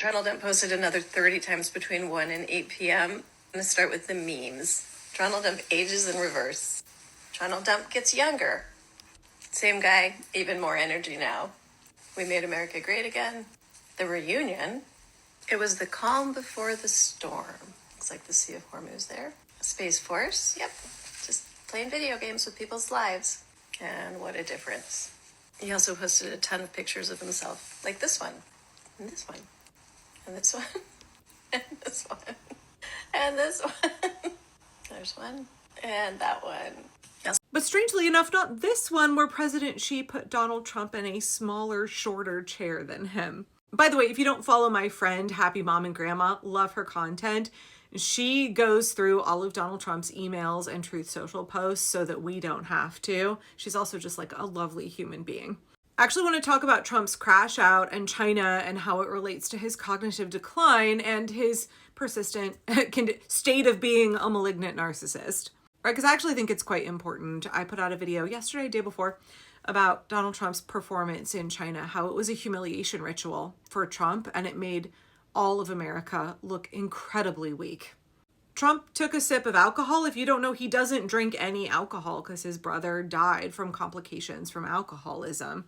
Donald Trump posted another 30 times between 1 and 8 p.m. I'm going to start with the memes. Donald Trump ages in reverse. Donald Trump gets younger. Same guy, even more energy now. We made America great again. The reunion. It was the calm before the storm. Looks like the Sea of Hormuz there. Space Force. Yep. Just playing video games with people's lives. And what a difference. He also posted a ton of pictures of himself. Like this one. And this one. And this one. And this one. And this one. There's one. And that one. Yes. But strangely enough, not this one where President Xi put Donald Trump in a smaller, shorter chair than him. By the way, if you don't follow my friend, Happy Mom and Grandma, love her content. She goes through all of Donald Trump's emails and Truth Social posts so that we don't have to. She's also just like a lovely human being. I actually want to talk about Trump's crash out and China and how it relates to his cognitive decline and his persistent state of being a malignant narcissist. Right? Because I actually think it's quite important. I put out a video yesterday, day before, about Donald Trump's performance in China, how it was a humiliation ritual for Trump and it made all of America look incredibly weak. Trump took a sip of alcohol. If you don't know, he doesn't drink any alcohol because his brother died from complications from alcoholism.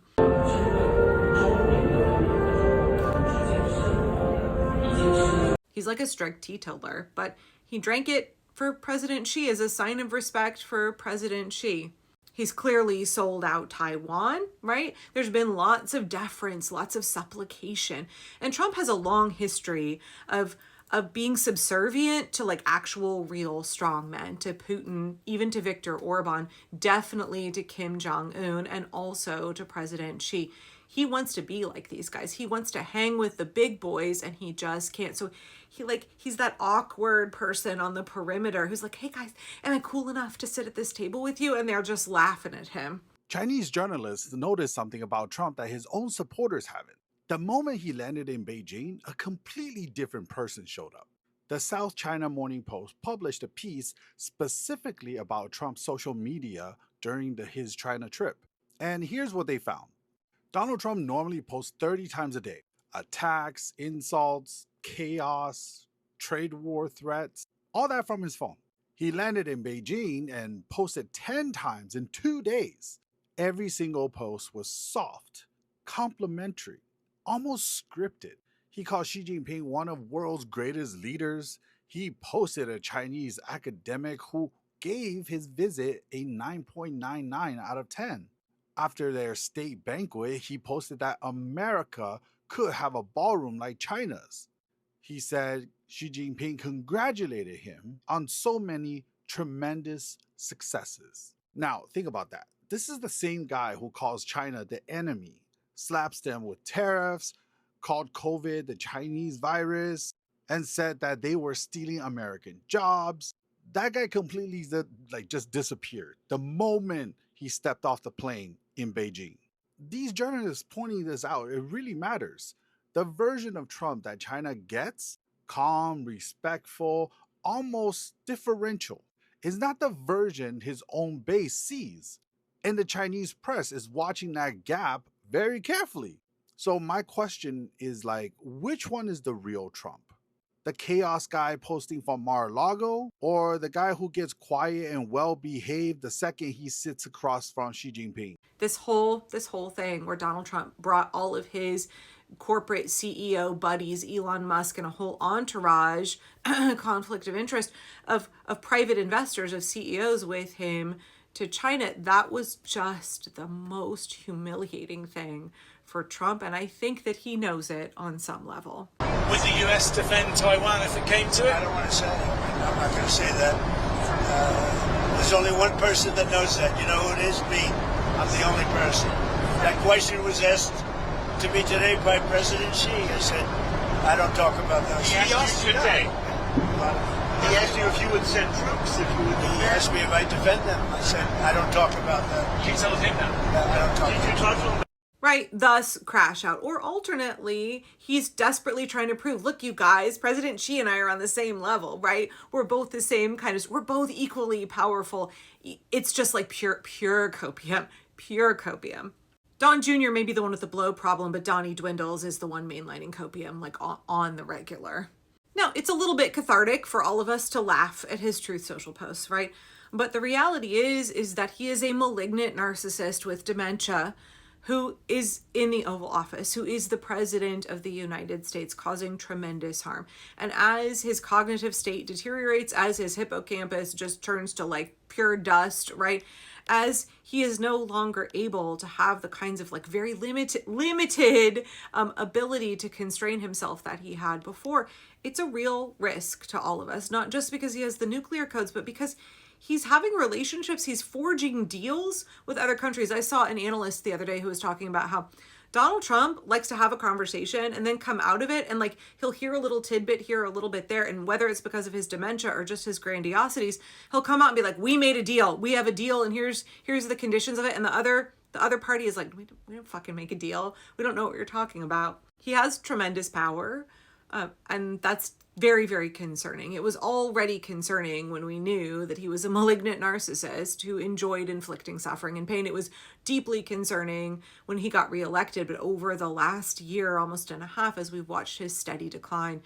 He's like a strict teetotaler, but he drank it for President Xi as a sign of respect for President Xi. He's clearly sold out Taiwan, right? There's been lots of deference, lots of supplication. And Trump has a long history of being subservient to like actual real strongmen, to Putin, even to Viktor Orban, definitely to Kim Jong-un, and also to President Xi. He wants to be like these guys. He wants to hang with the big boys and he just can't. So he's that awkward person on the perimeter who's like, hey guys, am I cool enough to sit at this table with you? And they're just laughing at him. Chinese journalists noticed something about Trump that his own supporters haven't. The moment he landed in Beijing, a completely different person showed up. The South China Morning Post published a piece specifically about Trump's social media during his China trip. And here's what they found. Donald Trump normally posts 30 times a day. Attacks, insults, chaos, trade war threats, all that from his phone. He landed in Beijing and posted 10 times in 2 days. Every single post was soft, complimentary, almost scripted. He called Xi Jinping one of the world's greatest leaders. He posted a Chinese academic who gave his visit a 9.99 out of 10. After their state banquet, he posted that America could have a ballroom like China's. He said Xi Jinping congratulated him on so many tremendous successes. Now, think about that. This is the same guy who calls China the enemy, slaps them with tariffs, called COVID the Chinese virus, and said that they were stealing American jobs. That guy completely just disappeared the moment he stepped off the plane in Beijing. These journalists pointing this out, it really matters. The version of Trump that China gets, calm, respectful, almost differential, is not the version his own base sees. And the Chinese press is watching that gap very carefully. So my question is which one is the real Trump? The chaos guy posting from Mar-a-Lago, or the guy who gets quiet and well-behaved the second he sits across from Xi Jinping? This whole thing where Donald Trump brought all of his corporate CEO buddies, Elon Musk, and a whole entourage, conflict of interest of private investors, of CEOs with him to China, that was just the most humiliating thing for Trump, and I think that he knows it on some level. Would the US defend Taiwan if it came to it? I don't want to say that. I'm not going to say that. There's only one person that knows that. You know who it is? Me. I'm the only person. That question was asked to me today by President Xi. I said, I don't talk about those. He asked you today. He asked you if you would send troops, if you would defend. He asked me if I defend them. I said, I don't talk about that. You tell him that. I don't talk Did you talk to him? Right, thus crash out. Or alternately, he's desperately trying to prove, look, you guys, President Xi and I are on the same level, right? We're both the same we're both equally powerful. It's just like pure copium, pure copium. Don Jr. may be the one with the blow problem, but Donnie Dwindles is the one mainlining copium, like on the regular. Now, it's a little bit cathartic for all of us to laugh at his Truth Social posts, right? But the reality is that he is a malignant narcissist with dementia who is in the Oval Office, who is the president of the United States, causing tremendous harm. And as his cognitive state deteriorates, as his hippocampus just turns to like pure dust, right? As he is no longer able to have the kinds of like very limited ability to constrain himself that he had before, it's a real risk to all of us, not just because he has the nuclear codes, but because he's having relationships, he's forging deals with other countries. I saw an analyst the other day who was talking about how Donald Trump likes to have a conversation and then come out of it and like he'll hear a little tidbit here, a little bit there, and whether it's because of his dementia or just his grandiosities, he'll come out and be like, we made a deal, we have a deal, and here's the conditions of it. And the other party is like, we don't fucking make a deal, we don't know what you're talking about. He has tremendous power, and that's very, very concerning. It was already concerning when we knew that he was a malignant narcissist who enjoyed inflicting suffering and pain. It was deeply concerning when he got reelected, but over the last year, almost and a half, as we've watched his steady decline,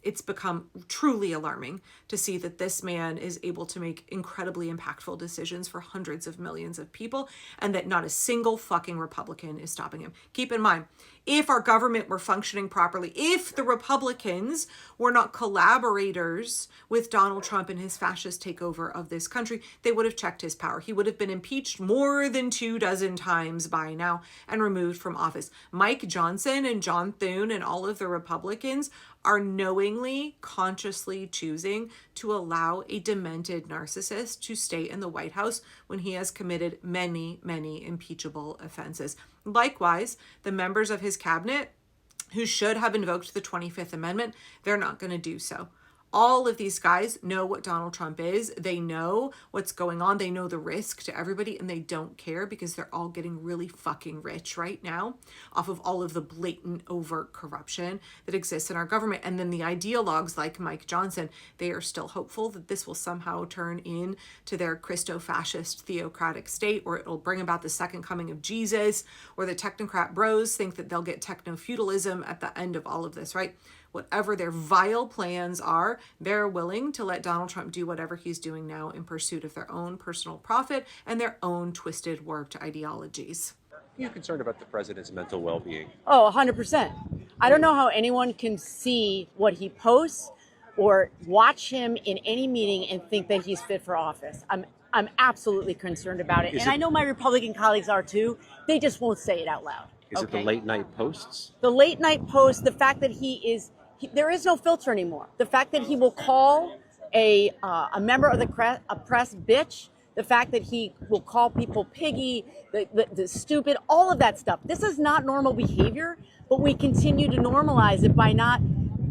it's become truly alarming to see that this man is able to make incredibly impactful decisions for hundreds of millions of people, and that not a single fucking Republican is stopping him. Keep in mind, if our government were functioning properly, if the Republicans were not collaborators with Donald Trump and his fascist takeover of this country, they would have checked his power. He would have been impeached more than 24 times by now and removed from office. Mike Johnson and John Thune and all of the Republicans are knowingly, consciously choosing to allow a demented narcissist to stay in the White House when he has committed many, many impeachable offenses. Likewise, the members of his cabinet who should have invoked the 25th Amendment, they're not going to do so. All of these guys know what Donald Trump is. They know what's going on. They know the risk to everybody, and they don't care because they're all getting really fucking rich right now off of all of the blatant, overt corruption that exists in our government. And then the ideologues like Mike Johnson, they are still hopeful that this will somehow turn into their Christo-fascist theocratic state, or it'll bring about the second coming of Jesus, or the technocrat bros think that they'll get techno-feudalism at the end of all of this, right? Whatever their vile plans are, they're willing to let Donald Trump do whatever he's doing now in pursuit of their own personal profit and their own twisted, warped ideologies. Are you concerned about the president's mental well-being? Oh, 100%. I don't know how anyone can see what he posts or watch him in any meeting and think that he's fit for office. I'm absolutely concerned about it. And I know my Republican colleagues are too. They just won't say it out loud. Is it the late night posts? The late night posts, the fact that there is no filter anymore. The fact that he will call a member of the press bitch, the fact that he will call people piggy, the stupid, all of that stuff. This is not normal behavior, but we continue to normalize it by not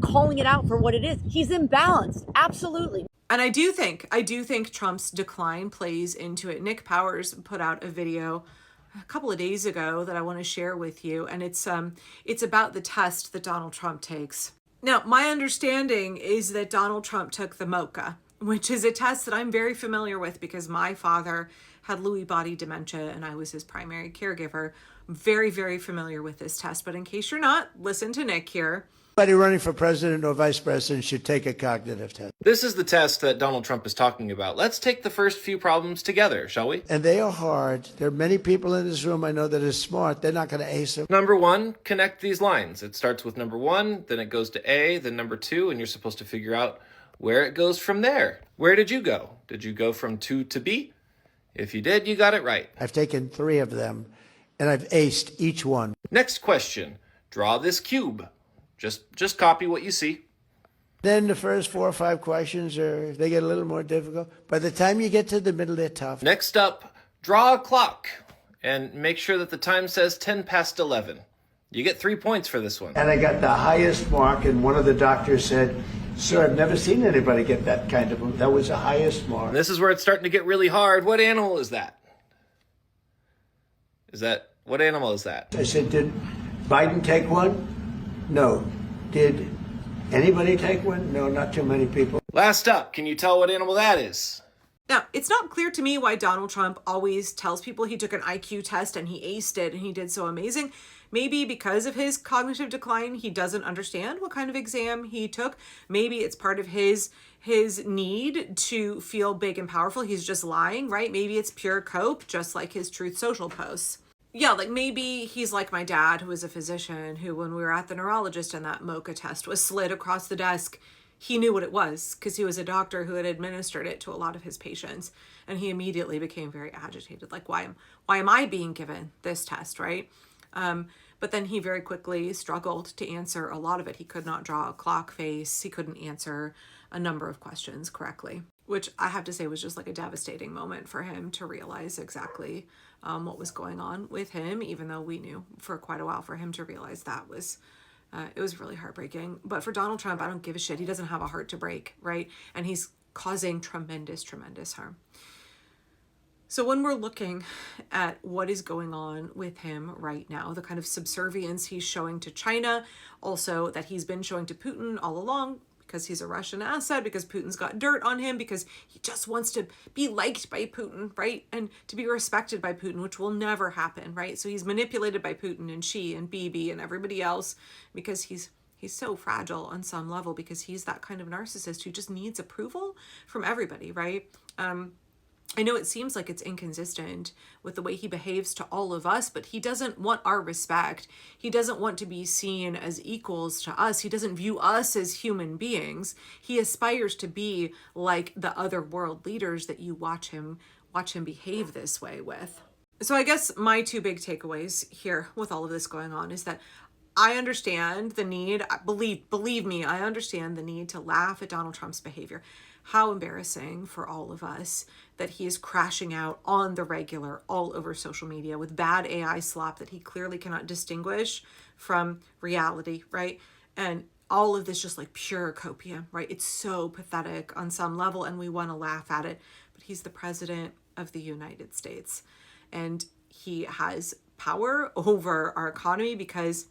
calling it out for what it is. He's imbalanced, absolutely. And I do think Trump's decline plays into it. Nick Powers put out a video a couple of days ago that I want to share with you, and it's about the test that Donald Trump takes. Now, my understanding is that Donald Trump took the MOCA, which is a test that I'm very familiar with because my father had Lewy body dementia and I was his primary caregiver. Very, very familiar with this test. But in case you're not, listen to Nick here. Anybody running for president or vice president should take a cognitive test. This is the test that Donald Trump is talking about. Let's take the first few problems together, shall we? And they are hard. There are many people in this room I know that are smart. They're not going to ace it. Number one, connect these lines. It starts with number one, then it goes to A, then number two, and you're supposed to figure out where it goes from there. Where did you go? Did you go from 2 to B? If you did, you got it right. I've taken 3 of them, and I've aced each one. Next question. Draw this cube. Just copy what you see. Then the first 4 or 5 questions they get a little more difficult. By the time you get to the middle, they're tough. Next up, draw a clock and make sure that the time says 10 past 11. You get 3 points for this one. And I got the highest mark, and one of the doctors said, "Sir, I've never seen anybody get that kind of one." That was the highest mark. And this is where it's starting to get really hard. What animal is that? What animal is that? I said, "Did Biden take one?" No. Did anybody take one? No, not too many people. Last up, can you tell what animal that is? Now, it's not clear to me why Donald Trump always tells people he took an IQ test and he aced it and he did so amazing. Maybe because of his cognitive decline, he doesn't understand what kind of exam he took. Maybe it's part of his need to feel big and powerful. He's just lying, right? Maybe it's pure cope, just like his Truth Social posts. Yeah, like maybe he's like my dad, who was a physician, who when we were at the neurologist and that mocha test was slid across the desk, he knew what it was because he was a doctor who had administered it to a lot of his patients. And he immediately became very agitated. Like, why am I being given this test, right? But then he very quickly struggled to answer a lot of it. He could not draw a clock face. He couldn't answer a number of questions correctly, which I have to say was just like a devastating moment for him to realize exactly what was going on with him, even though we knew for quite a while. For him to realize that was it was really heartbreaking. But for Donald Trump, I don't give a shit. He doesn't have a heart to break, right? And he's causing tremendous, tremendous harm. So when we're looking at what is going on with him right now, the kind of subservience he's showing to China, also that he's been showing to Putin all along, because he's a Russian asset, because Putin's got dirt on him, because he just wants to be liked by Putin, right? And to be respected by Putin, which will never happen, right? So he's manipulated by Putin and Xi and Bibi and everybody else because he's so fragile on some level, because he's that kind of narcissist who just needs approval from everybody, right? I know it seems like it's inconsistent with the way he behaves to all of us, but he doesn't want our respect. He doesn't want to be seen as equals to us. He doesn't view us as human beings. He aspires to be like the other world leaders that you watch him behave this way with. So I guess my two big takeaways here with all of this going on is that I understand the need, believe me, I understand the need to laugh at Donald Trump's behavior. How embarrassing for all of us that he is crashing out on the regular all over social media with bad AI slop that he clearly cannot distinguish from reality, right? And all of this just like pure copium, right? It's so pathetic on some level and we want to laugh at it, but he's the president of the United States and he has power over our economy because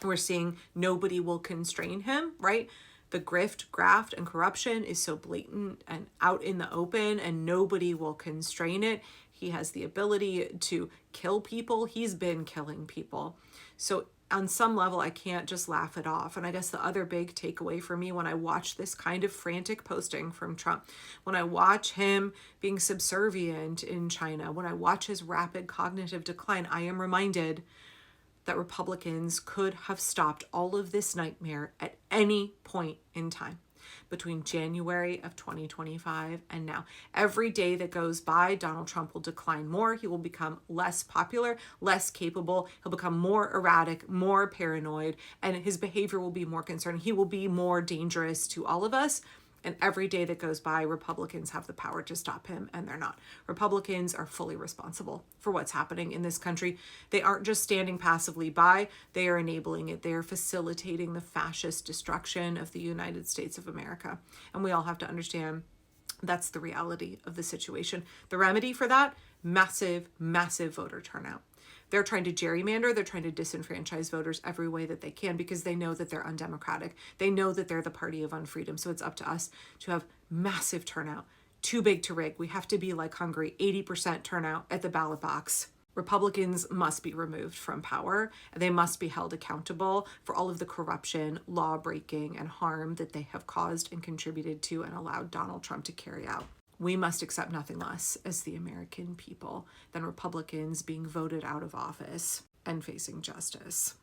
we're seeing nobody will constrain him, right? The grift, graft, and corruption is so blatant and out in the open and nobody will constrain it. He has the ability to kill people. He's been killing people. So on some level, I can't just laugh it off. And I guess the other big takeaway for me when I watch this kind of frantic posting from Trump, when I watch him being subservient in China, when I watch his rapid cognitive decline, I am reminded that Republicans could have stopped all of this nightmare at any point in time between January of 2025 and now. Every day that goes by, Donald Trump will decline more. He will become less popular, less capable. He'll become more erratic, more paranoid, and his behavior will be more concerning. He will be more dangerous to all of us. And every day that goes by, Republicans have the power to stop him, and they're not. Republicans are fully responsible for what's happening in this country. They aren't just standing passively by, they are enabling it. They are facilitating the fascist destruction of the United States of America. And we all have to understand that's the reality of the situation. The remedy for that, massive, massive voter turnout. They're trying to gerrymander. They're trying to disenfranchise voters every way that they can because they know that they're undemocratic. They know that they're the party of unfreedom. So it's up to us to have massive turnout. Too big to rig. We have to be like Hungary, 80% turnout at the ballot box. Republicans must be removed from power. They must be held accountable for all of the corruption, law breaking, and harm that they have caused and contributed to and allowed Donald Trump to carry out. We must accept nothing less as the American people than Republicans being voted out of office and facing justice.